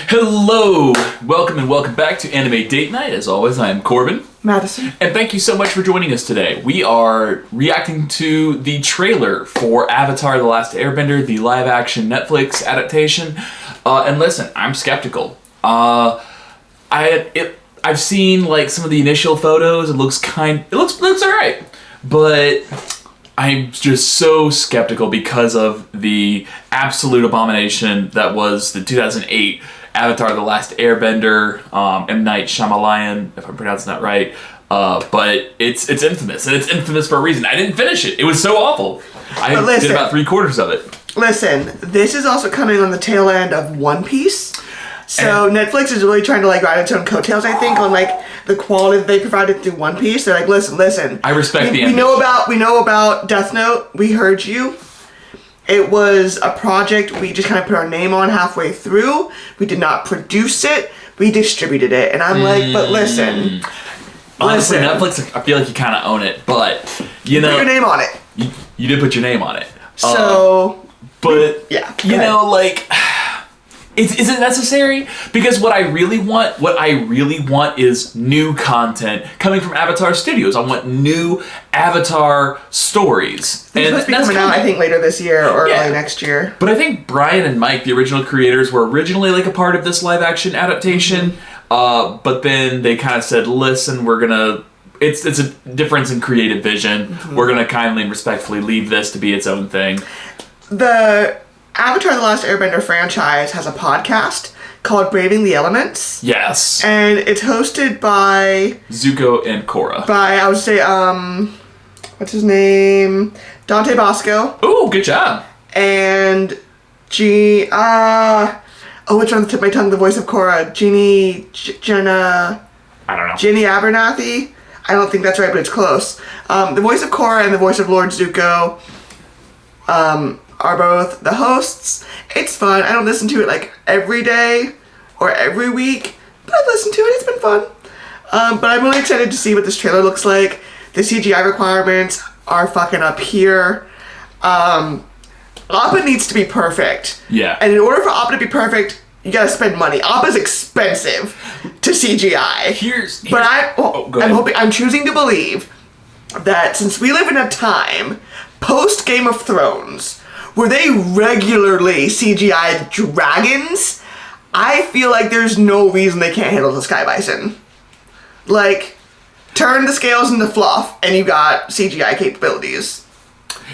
Hello, welcome back to Anime Date Night. As always, I am Corbin. Madison. And thank you so much for joining us today. We are reacting to the trailer for Avatar: The Last Airbender, the live-action Netflix adaptation. And listen, I'm skeptical. I've seen like some of the initial photos. It looks alright, but I'm just so skeptical because of the absolute abomination that was the 2008 Avatar: The Last Airbender, M. Night Shyamalan, if I'm pronouncing that right. But it's infamous, and it's infamous for a reason. I didn't finish it. It was so awful. I did about 3/4 of it. Listen, this is also coming on the tail end of One Piece. So Netflix is really trying to like ride its own coattails, I think, on like the quality that they provided through One Piece. They're like, listen. I respect the we know about Death Note. We heard you. It was a project we just kind of put our name on halfway through. We did not produce it. We distributed it. And I'm like, but listen. Honestly, Netflix, I feel like you kind of own it, but you know, put your name on it. You did put your name on it. So, but yeah, you know, like, is it necessary? Because what I really want is new content coming from Avatar Studios. I want new Avatar stories. They're supposed to be coming out, I think, later this year or early next year. But I think Brian and Mike, the original creators, were originally like a part of this live action adaptation. But then they kind of said, listen, we're gonna, it's a difference in creative vision. Mm-hmm. We're gonna kindly and respectfully leave this to be its own thing. The Avatar: The Last Airbender franchise has a podcast called Braving the Elements. Yes. And it's hosted by Zuko and Korra. I would say, what's his name? Dante Bosco. Ooh, good job. And which one on the tip of my tongue? The voice of Korra. Jenna. I don't know. Jenny Abernathy? I don't think that's right, but it's close. The voice of Korra and the voice of Lord Zuko are both the hosts. It's fun. I don't listen to it like every day or every week, but I've listened to it. It's been fun. But I'm really excited to see what this trailer looks like. The CGI requirements are fucking up here. Appa needs to be perfect. Yeah. And in order for Appa to be perfect, you gotta spend money. Appa's expensive to CGI. I'm choosing to believe that since we live in a time post Game of Thrones where they regularly CGI dragons, I feel like there's no reason they can't handle the Sky Bison. Like, turn the scales into fluff and you got CGI capabilities.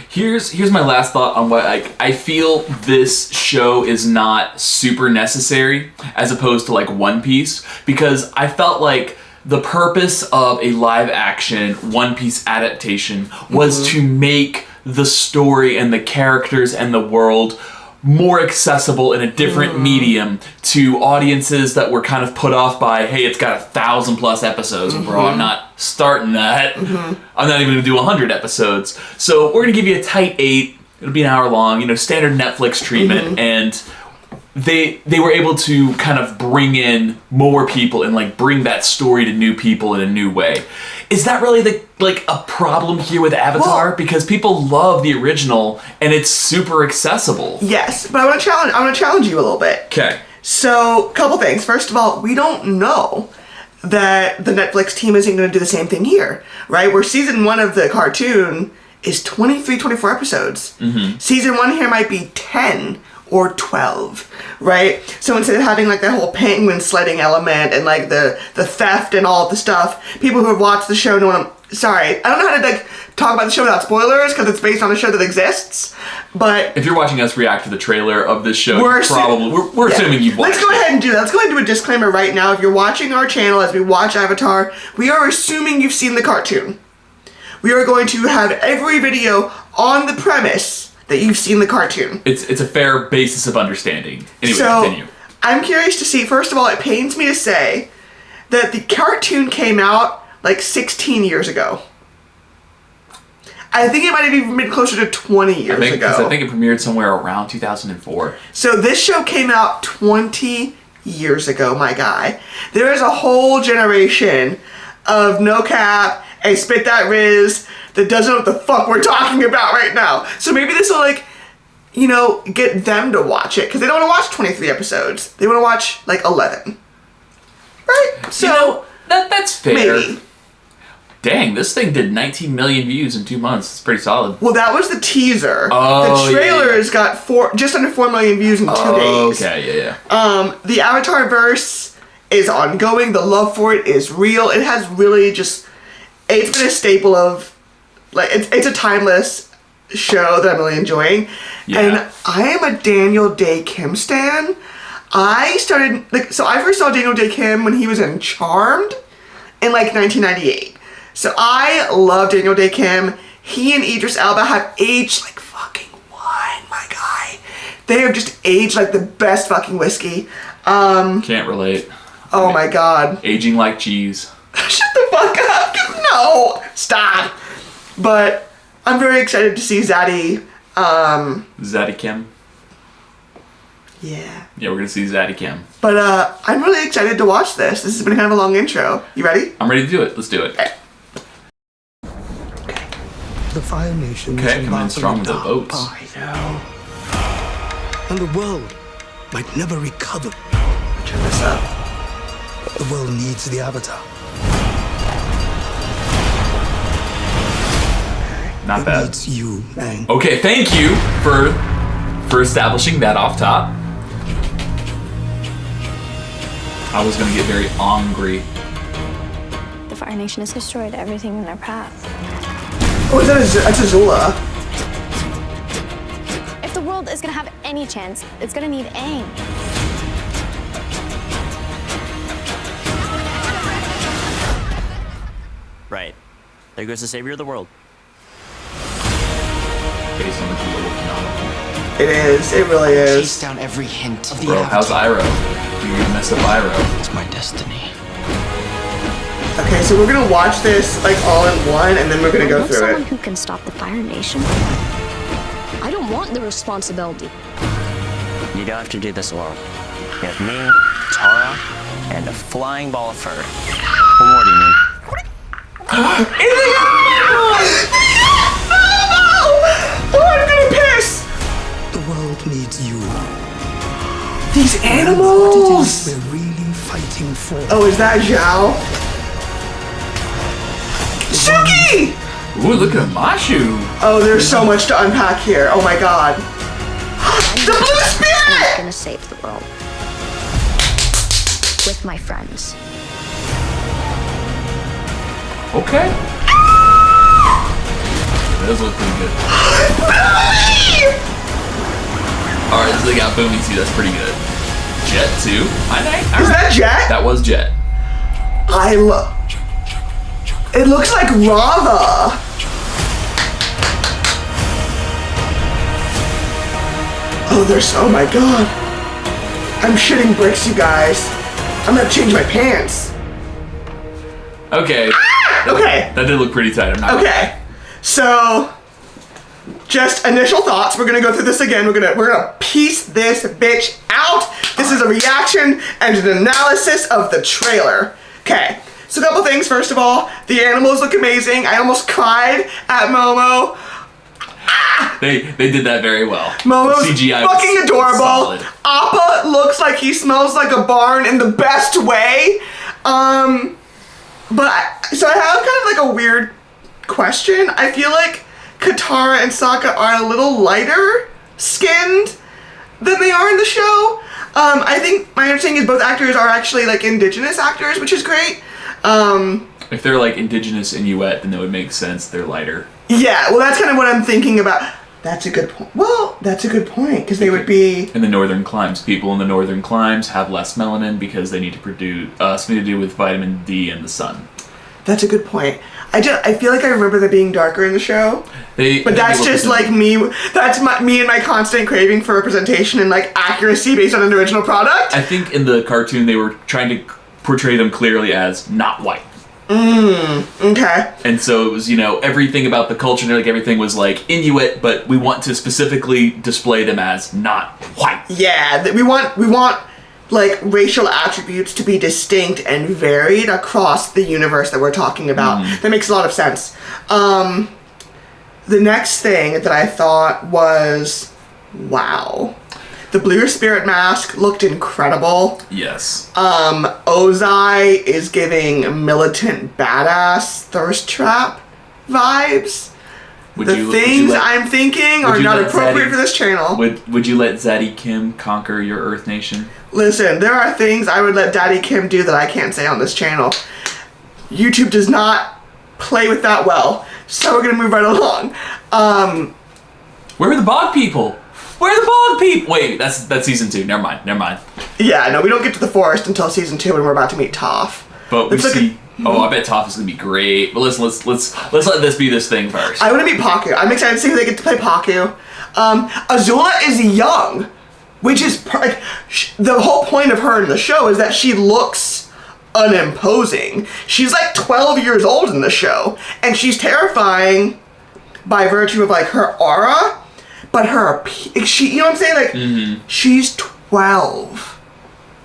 Here's my last thought on what I feel this show is not super necessary as opposed to like One Piece, because I felt like the purpose of a live action One Piece adaptation was to make the story and the characters and the world more accessible in a different medium to audiences that were kind of put off by, hey, it's got 1,000+ episodes. Bro, I'm not starting that. I'm not even gonna do 100 episodes. So we're gonna give you a tight 8. It'll be an hour long, standard Netflix treatment. And they were able to kind of bring in more people and like bring that story to new people in a new way. Is that really a problem here with Avatar? Well, because people love the original and it's super accessible. Yes, but I want to challenge you a little bit. Okay. So, couple things. First of all, we don't know that the Netflix team isn't going to do the same thing here, right? Where season 1 of the cartoon is 23, 24 episodes. Season 1 here might be 10 or 12, right? So instead of having like that whole penguin sledding element and like the theft and all of the stuff, people who have watched the show know what I don't know how to like talk about the show without spoilers because it's based on a show that exists, but if you're watching us react to the trailer of this show, we're assuming you've watched it. Let's go ahead and do that. Let's go ahead and do a disclaimer right now. If you're watching our channel as we watch Avatar, we are assuming you've seen the cartoon. We are going to have every video on the premise that you've seen the cartoon. It's a fair basis of understanding. Anyway, so, continue. I'm curious to see, first of all, it pains me to say that the cartoon came out like 16 years ago. I think it might have even been closer to 20 years ago. Because I think it premiered somewhere around 2004. So this show came out 20 years ago, my guy. There is a whole generation of no cap and spit that Riz that doesn't know what the fuck we're talking about right now. So maybe this will like get them to watch it, because they don't want to watch 23 episodes. They want to watch like 11. Right? So that's fair. maybe. Dang, this thing did 19 million views in 2 months. It's pretty solid. Well, that was the teaser. Oh, the trailer's got just under 4 million views in 2 days. Okay, yeah. The Avatar verse is ongoing. The love for it is real. It has really it's been a staple of, like, it's a timeless show that I'm really enjoying. Yeah. And I am a Daniel Day Kim stan. I first saw Daniel Day Kim when he was in Charmed in like 1998. So I love Daniel Day Kim. He and Idris Elba have aged like fucking wine, my guy. They have just aged like the best fucking whiskey. Can't relate. Oh my god. Aging like cheese. Shut the fuck up. No. Stop. But I'm very excited to see Zaddy. Zaddy Kim. Yeah. Yeah, we're gonna see Zaddy Kim. But I'm really excited to watch this. This has been kind of a long intro. You ready? I'm ready to do it. Let's do it. Okay. The Fire Nation Okay, coming in strong with the votes. I know. and the world might never recover. Turn this up. The world needs the Avatar. Not It bad. needs you, Aang. Okay, thank you for establishing that off top. I was gonna get very angry. The Fire Nation has destroyed everything in their path. Oh, that's Azula. If the world is gonna have any chance, it's gonna need Aang. Right. There goes the savior of the world. Based on the global phenomenon. It is. It really Chase is. down every hint of the Bro, how's Avatar. Iroh? You messed up Iroh. It's my destiny. Okay, so we're gonna watch this like all in one, and then we're gonna I go want through someone it. who can stop the Fire Nation. I don't want the responsibility. You don't have to do this alone. You have me, Tara, and a flying ball of fur. What more do you need? Oh, I'm gonna piss! The world needs you. These What it animals! is we're really fighting for. Oh, is that Zhao? Suki! Ooh, look at Mashu. Oh, there's so much to unpack here. Oh my god. The blue I'm spirit! gonna save the world. With my friends. Okay. That does look pretty good. Alright, so they got Boomy too, that's pretty good. Jet too. Is that Jet? That was Jet. I love. It looks like Rava. Oh, there's. Oh my god. I'm shitting bricks, you guys. I'm gonna change my pants. Okay. Okay. That did look pretty tight. I'm not Okay. So, just initial thoughts. We're gonna go through this again. We're gonna piece this bitch out. This is a reaction and an analysis of the trailer. Okay. So a couple things. First of all, the animals look amazing. I almost cried at Momo. They did that very well. Momo's CGI fucking was adorable. solid. Appa looks like he smells like a barn in the best way. So I have kind of like a weird question. I feel like Katara and Sokka are a little lighter skinned than they are in the show. I think my understanding is both actors are actually like indigenous actors, which is great. If they're like indigenous Inuit, then that would make sense. They're lighter. Yeah, well, that's kind of what I'm thinking about. That's a good point. Well, that's a good point, because they would be... In the northern climes, people in the northern climes have less melanin because they need to produce something to do with vitamin D and the sun. That's a good point. I feel like I remember them being darker in the show. But that's just like me. That's me and my constant craving for representation and like accuracy based on an original product. I think in the cartoon they were trying to portray them clearly as not white. Okay. And so it was, everything about the culture and like everything was like Inuit, but we want to specifically display them as not white. Yeah, we want like racial attributes to be distinct and varied across the universe that we're talking about. That makes a lot of sense. The next thing that I thought was wow. The Blue Spirit mask looked incredible. Yes. Ozai is giving militant badass thirst trap vibes. I'm thinking are not appropriate for this channel. Would you let Zaddy Kim conquer your Earth Nation? Listen, there are things I would let Daddy Kim do that I can't say on this channel. YouTube does not play with that well. So we're gonna move right along. Where are the bog people? Where are the bog people? Wait, that's season 2. Never mind. Yeah, no, we don't get to the forest until season 2 when we're about to meet Toph. But we see. I bet Toph is gonna be great. But let's let this be this thing first. I want to meet Paku. I'm excited to see who they get to play Paku. Azula is young, which is the whole point of her in the show is that she looks unimposing. She's like 12 years old in the show, and she's terrifying by virtue of like her aura, but her she, you know what I'm saying? Like she's 12.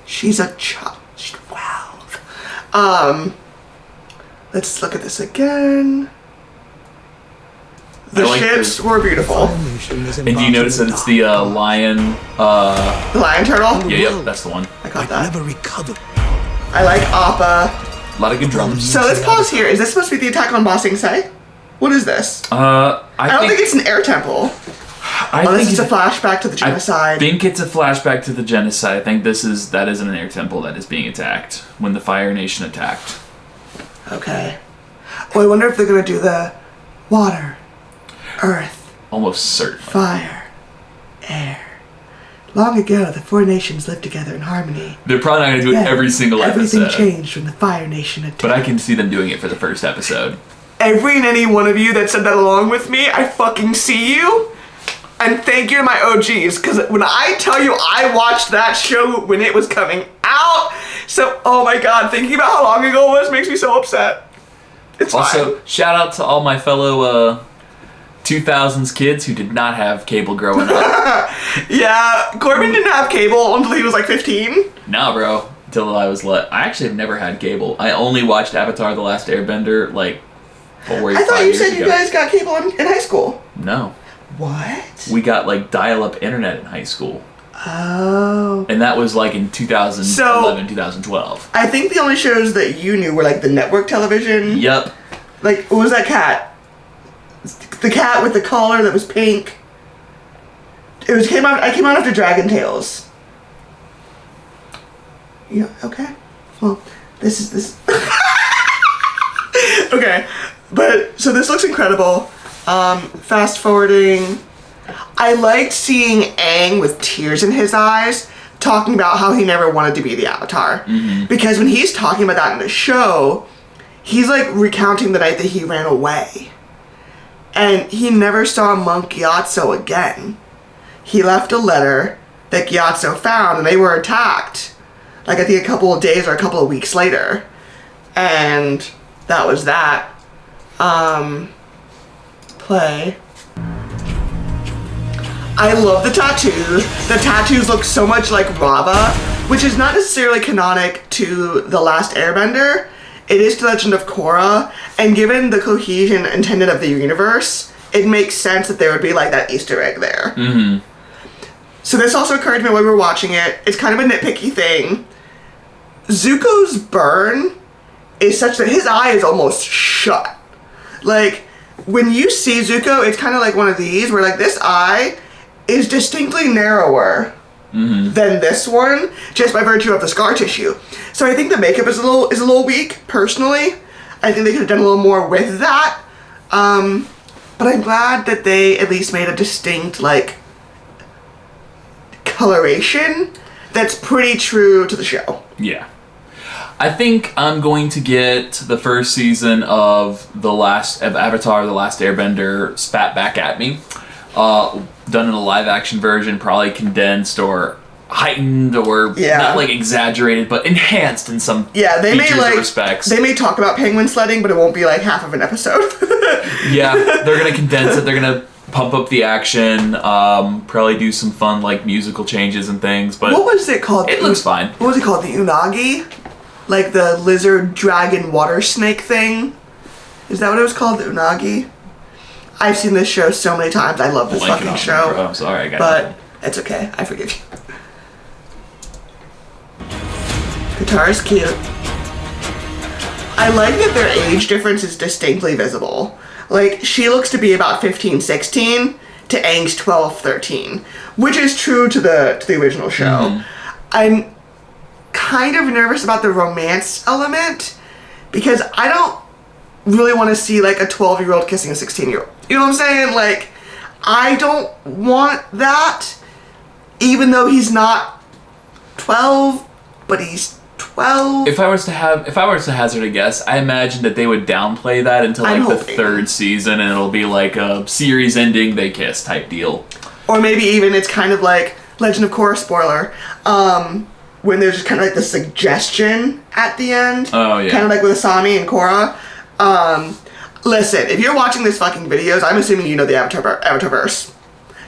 She's a child. She's 12. Let's look at this again. The ships were beautiful. And do you notice that it's the lion? The lion turtle? Yeah, that's the one. I got that. Never recover. I like Appa. A lot of good drums. So let's pause here. Is this supposed to be the attack on Ba Sing Se? What is this? I don't think it's an air temple. I think it's a flashback to the genocide. I think it's a flashback to the genocide. I think that isn't an air temple that is being attacked when the Fire Nation attacked. Okay. Well, I wonder if they're gonna do the water, earth, almost certain fire, air. Long ago, the 4 nations lived together in harmony. They're probably not gonna do it every single episode. Everything changed when the Fire Nation attacked. But I can see them doing it for the first episode. Every and any one of you that said that along with me, I fucking see you. And thank you to my OGs, because when I tell you I watched that show when it was coming out, so, oh my god, thinking about how long ago it was makes me so upset. It's also, fine. Shout out to all my fellow 2000s kids who did not have cable growing up. Yeah, Corbin didn't have cable until he was like 15. Nah, bro. Until I was I actually have never had cable. I only watched Avatar: The Last Airbender like 4 or 5 years ago. I thought you said you guys got cable in high school. No. What? We got like dial-up internet in high school. Oh. And that was like in 2011, 2012. I think the only shows that you knew were like the network television. Yep. Like, what was that cat? The cat with the collar that was pink. I came out after Dragon Tales. Yeah, okay. Well, this is okay. But so this looks incredible. Fast forwarding. I liked seeing Aang with tears in his eyes talking about how he never wanted to be the Avatar. Because when he's talking about that in the show, he's like recounting the night that he ran away. And he never saw Monk Gyatso again. He left a letter that Gyatso found and they were attacked. Like I think a couple of days or a couple of weeks later. And that was that. Play. I love the tattoos. The tattoos look so much like Rava, which is not necessarily canonic to The Last Airbender. It is to Legend of Korra, and given the cohesion intended of the universe, it makes sense that there would be like that Easter egg there. So this also occurred to me while we were watching it. It's kind of a nitpicky thing. Zuko's burn is such that his eye is almost shut. Like, when you see Zuko, it's kind of like one of these, where like this eye is distinctly narrower than this one, just by virtue of the scar tissue. So I think the makeup is a little weak, personally. I think they could have done a little more with that. But I'm glad that they at least made a distinct, like, coloration that's pretty true to the show. Yeah. I think I'm going to get the first season of Avatar: The Last Airbender spat back at me. Done in a live action version, probably condensed or heightened or not like exaggerated, but enhanced in some features or respects. They may talk about penguin sledding, but it won't be like half of an episode. Yeah, they're gonna condense it. They're gonna pump up the action. Probably do some fun like musical changes and things. But what was it called? It looks fine. What was it called? The Unagi, like the lizard dragon water snake thing. Is that what it was called? The Unagi. I've seen this show so many times. I love this Blanking fucking on show. me, bro. I'm sorry, I got But nothing. it's okay. I forgive you. Guitar's cute. I like that their age difference is distinctly visible. Like, she looks to be about 15, 16 to Aang's 12, 13, which is true to the original show. I'm kind of nervous about the romance element because I don't really want to see like a 12-year-old kissing a 16-year-old. You know what I'm saying? Like, I don't want that, even though he's not 12, but he's 12. If I was to hazard a guess, I imagine that they would downplay that until like I'm the hoping. 3rd season, and it'll be like a series ending, they kiss type deal. Or maybe even it's kind of like Legend of Korra spoiler, when there's just kind of like the suggestion at the end. Oh, yeah. Kind of like with Asami and Korra. Listen, if you're watching this fucking videos, I'm assuming you know the Avatarverse.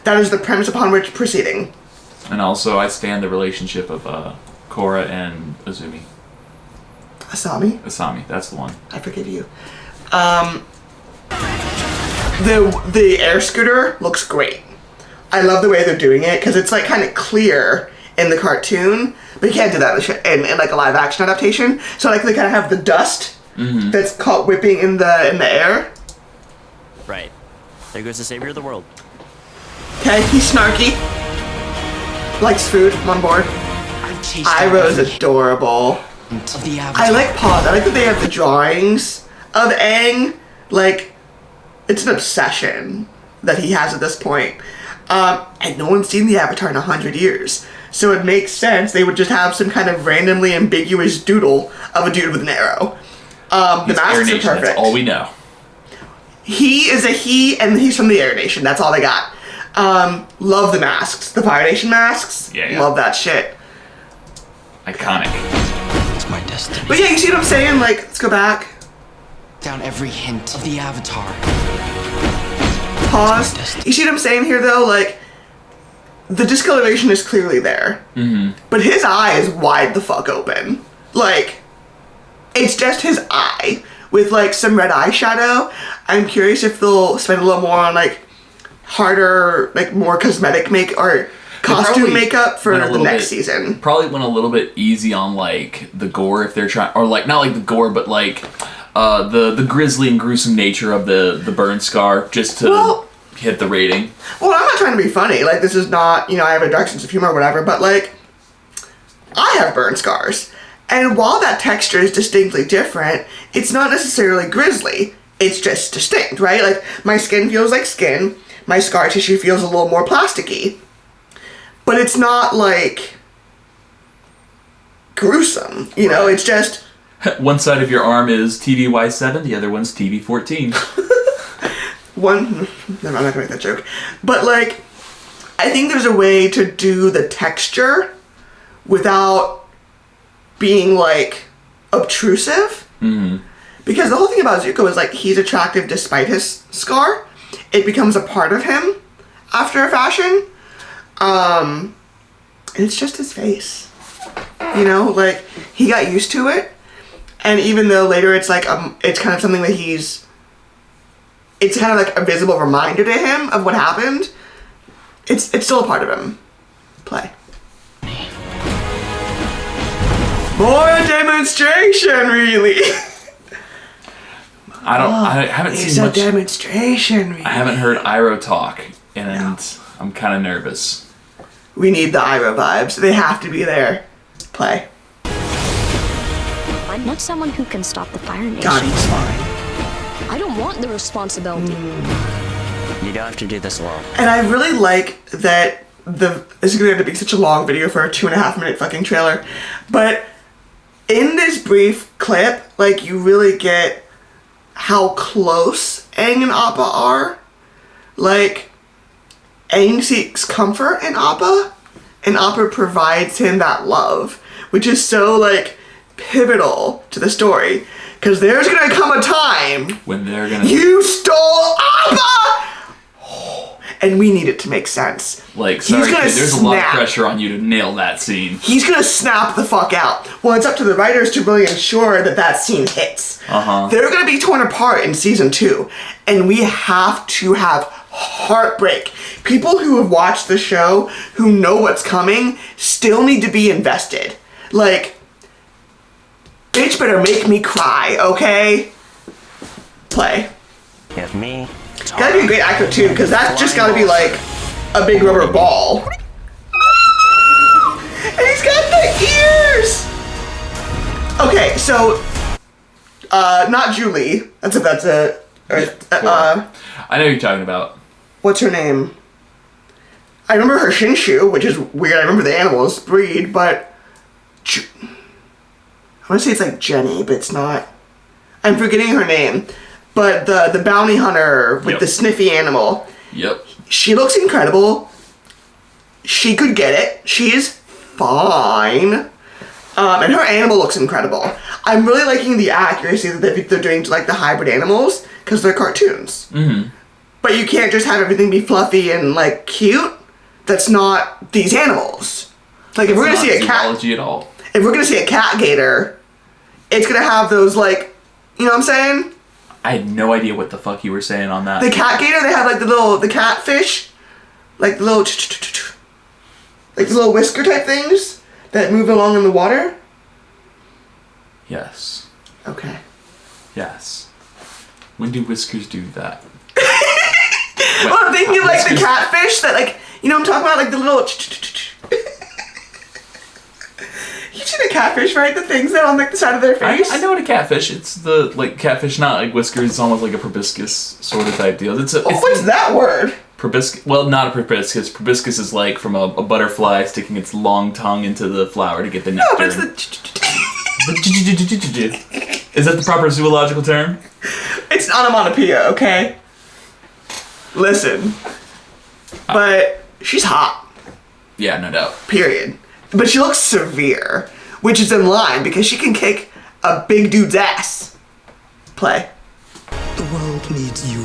That is the premise upon which proceeding. And also, I stand the relationship of Korra and Azumi. Asami? That's the one. I forgive you. The air scooter looks great. I love the way they're doing it because it's like kind of clear in the cartoon, but you can't do that in like a live action adaptation. So like they kind of have the dust that's caught whipping in the air. Right. There goes the savior of the world. Okay, he's snarky. Likes food. I'm on board. I've chased Iroh's every adorable. hint of the Avatar. I like pause. I like that they have the drawings of Aang. Like, it's an obsession that he has at this point. And no one's seen the Avatar in 100 years. So it makes sense they would just have some kind of randomly ambiguous doodle of a dude with an arrow. The He's Air masks are Nation, perfect. that's all we know. He is a he, and he's from the Air Nation. That's all they got. Love the masks. The Fire Nation masks. Yeah. Love that shit. Iconic. It's my destiny. But yeah, you see what I'm saying? Like, let's go back. Down every hint of the Avatar. Pause. You see what I'm saying here, though? Like, the discoloration is clearly there. But his eye is wide the fuck open. Like, it's just his eye with, like, some red eyeshadow. I'm curious if they'll spend a little more on, like, harder, like, more cosmetic or costume probably makeup for went a the little next bit- season. Probably went a little bit easy on like the gore if they're trying, or like not like the gore, but like the grisly and gruesome nature of the burn scar, just to Well- hit the rating. Well, I'm not trying to be funny. Like, this is not, I have a dark sense of humor or whatever, but, like, I have burn scars. And while that texture is distinctly different, it's not necessarily grisly. It's just distinct, right? Like, my skin feels like skin. My scar tissue feels a little more plasticky. But it's not, like, gruesome. It's just... One side of your arm is TVY7, the other one's TV14. One, no, I'm not gonna make that joke. But, like, I think there's a way to do the texture without being, like, obtrusive. Because the whole thing about Zuko is, like, he's attractive despite his scar. It becomes a part of him after a fashion. And it's just his face. Like, he got used to it. And even though later it's, like, it's kind of something that it's kind of like a visible reminder to him of what happened. It's still a part of him. Play. More demonstration, really. I haven't It's seen a much. demonstration, really. I haven't heard Iroh talk, and I'm kind of nervous. We need the Iroh vibes. They have to be there. Play. I'm not someone who can stop the Fire Nation. God, he's fine. I don't want the responsibility. You don't have to do this alone. And I really like that this is going to end up being such a long video for a 2.5 minute fucking trailer. But in this brief clip, like, you really get how close Aang and Appa are. Like, Aang seeks comfort in Appa, and Appa provides him that love, which is so, like, pivotal to the story. Because there's gonna come a time When they're gonna. you stole Appa! and we need it to make sense. Like, sorry, He's gonna kid, there's a lot of snap. pressure on you to nail that scene. He's gonna snap the fuck out. Well, it's up to the writers to really ensure that that scene hits. They're gonna be torn apart in season 2, and we have to have heartbreak. People who have watched the show, who know what's coming, still need to be invested. Like, bitch better make me cry, okay? Play. You have me, Tara, Gotta be a great actor too, because that's just gotta be like a big rubber ball. And he's got the ears! Okay, so, not Julie. That's a, I know who you're talking about. what's her name? I remember her Shinshu, which is weird. I remember the animal's breed, but I want to say it's like Jenny, but it's not. I'm forgetting her name. But the bounty hunter with the sniffy animal. Yep. She looks incredible. She could get it. She is fine. And her animal looks incredible. I'm really liking the accuracy that they're doing to like the hybrid animals because they're cartoons. Mm-hmm. But you can't just have everything be fluffy and like cute. That's not these animals. Like if we're gonna see a cat, zoology at all. if we're gonna see a cat gator, it's gonna have those like, you know what I'm saying? I had no idea what the fuck you were saying on that. The cat gator, they have like the catfish, like the little, like the little whisker type things that move along in the water. Yes. Okay. Yes. When do whiskers do that? Well, I'm thinking of like the whiskers- catfish that like, you know what I'm talking about? Like the little. You've seen a catfish, right? The things that are on like the side of their face. I know what a catfish. It's the like catfish, not like whiskers. It's almost like a proboscis sort of type deal. It's What's that word? proboscis. Well, not a proboscis. Proboscis is like from a butterfly sticking its long tongue into the flower to get the No, nectar. but it's the. Is that the proper zoological term? It's onomatopoeia, okay? Listen. But she's hot. Yeah, no doubt. Period. But she looks severe, which is in line because she can kick a big dude's ass. Play. The world needs you.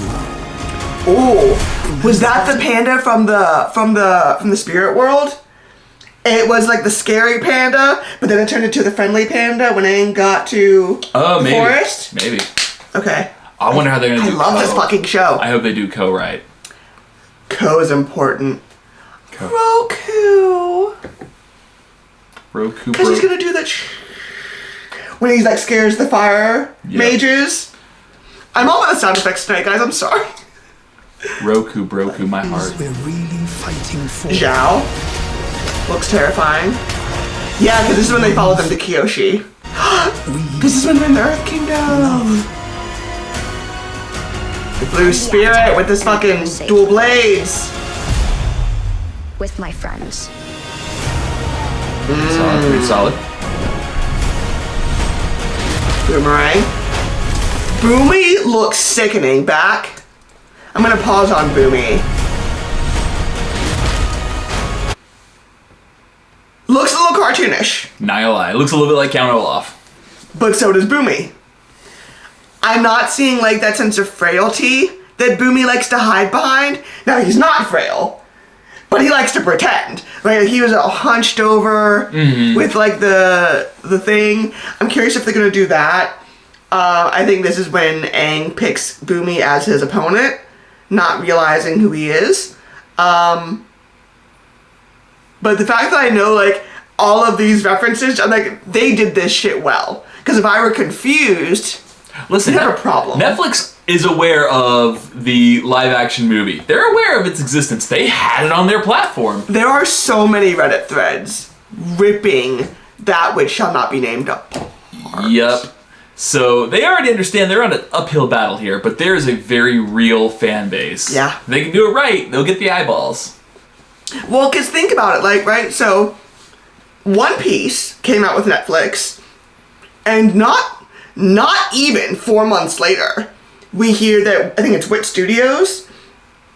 Ooh, was that the panda from the spirit world? It was like the scary panda, but then it turned into the friendly panda when Aang got to the maybe. forest. Maybe. Okay. I wonder how they're gonna I do. love this fucking show. I hope they do co-write. Co is important. Co. Roku. Because he's gonna do that when he's like scares the fire mages. I'm all about the sound effects tonight, guys. I'm sorry. Roku, my heart. We're really fighting for. Zhao looks terrifying. Yeah, because this is when they follow them to Kyoshi. This is when they're in the Earth Kingdom. The blue spirit with this fucking dual blades. With my friends. Pretty solid. Boomerang. Boomy looks sickening. Back. I'm gonna pause on Boomy. Looks a little cartoonish, Not gonna lie. It looks a little bit like Count Olaf. but so does Boomy. I'm not seeing like that sense of frailty that Boomy likes to hide behind. Now he's not frail, but he likes to pretend. Right? He was all hunched over with like the thing. I'm curious if they're gonna do that. I think this is when Aang picks Boomy as his opponent, not realizing who he is. But the fact that I know like all of these references, I'm like, they did this shit well. Because if I were confused, Listen, you'd have a problem. Netflix is aware of the live action movie. They're aware of its existence. They had it on their platform. There are so many Reddit threads ripping that which shall not be named up. Yep. So they already understand they're on an uphill battle here, but there is a very real fan base. Yeah. If they can do it right, they'll get the eyeballs. Well, because think about it, like, right, so One Piece came out with Netflix, and not even 4 months later, we hear that, I think it's Wit Studios,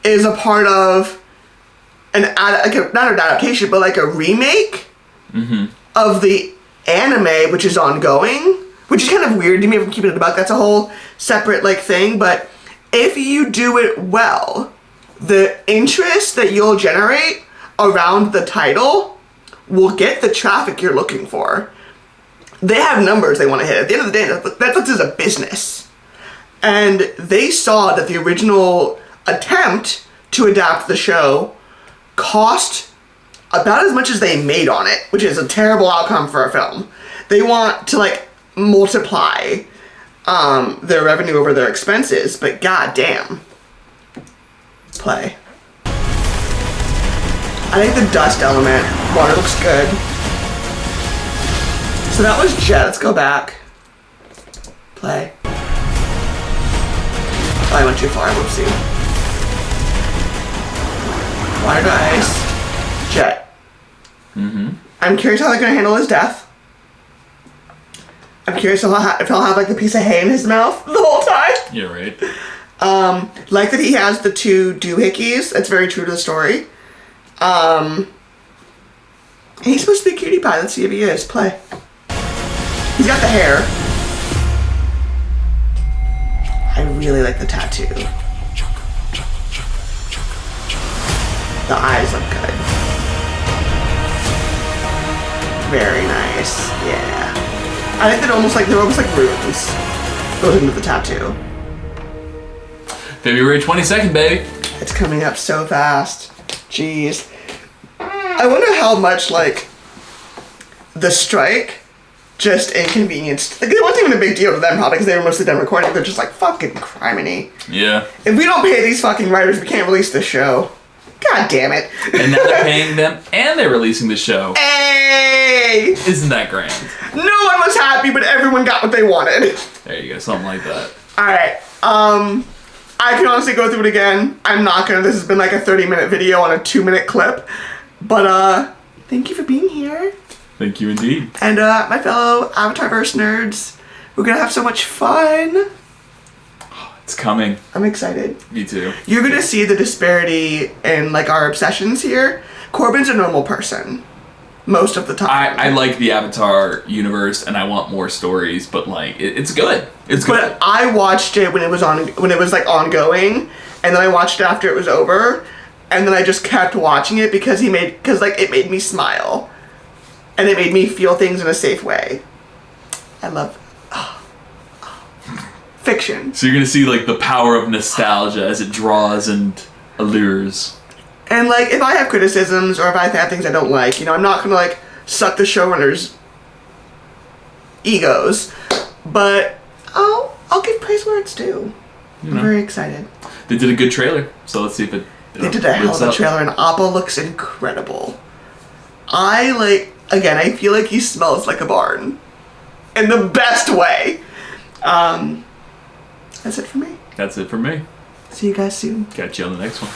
is a part of not an adaptation, but like a remake of the anime, which is ongoing, which is kind of weird to me if I'm keeping it a buck. That's a whole separate, like, thing, but if you do it well, the interest that you'll generate around the title will get the traffic you're looking for. They have numbers they want to hit. At the end of the day, Netflix is a business. And they saw that the original attempt to adapt the show cost about as much as they made on it, which is a terrible outcome for a film. They want to like multiply their revenue over their expenses, but goddamn. Play. I think the dust element, water looks good. So that was Jet. Let's go back. Play. Oh, I went too far. Whoopsie. Water to ice. Jet. I'm curious how they're going to handle his death. I'm curious if he'll have like the piece of hay in his mouth the whole time. Yeah, right. Like that he has the 2 doohickeys. That's very true to the story. He's supposed to be a cutie pie. Let's see if he is. Play. He's got the hair. I really like the tattoo. The eyes look good. Very nice. Yeah. I think they're almost like runes built into the tattoo. February 22nd, baby. It's coming up so fast. Jeez. I wonder how much, like, the strike just inconvenienced. Like, it wasn't even a big deal to them, probably, because they were mostly done recording. They're just like, fucking criminy. Yeah. If we don't pay these fucking writers, we can't release the show. God damn it. And now they're paying them, and they're releasing the show. Hey! Isn't that grand? No one was happy, but everyone got what they wanted. There you go, something like that. Alright, I can honestly go through it again. I'm not gonna. This has been like a 30-minute video on a 2-minute clip. But, thank you for being here. Thank you indeed. And, my fellow Avatarverse nerds, we're gonna have so much fun. It's coming. I'm excited. Me too. You're gonna see the disparity in, like, our obsessions here. Corbin's a normal person. Most of the time. I like the Avatar universe, and I want more stories, but, like, it's good. It's good. But I watched it when it was like ongoing, and then I watched it after it was over, and then I just kept watching it because it made me smile, and it made me feel things in a safe way. I love fiction. So you're gonna see, like, the power of nostalgia as it draws and allures. And, like, if I have criticisms or if I have things I don't like, I'm not gonna, like, suck the showrunners' egos, but I'll give praise where it's due. I'm very excited. They did a good trailer, so let's see if it. They did a hell of a trailer, and Appa looks incredible. I feel like he smells like a barn. In the best way. That's it for me. That's it for me. See you guys soon. Catch you on the next one.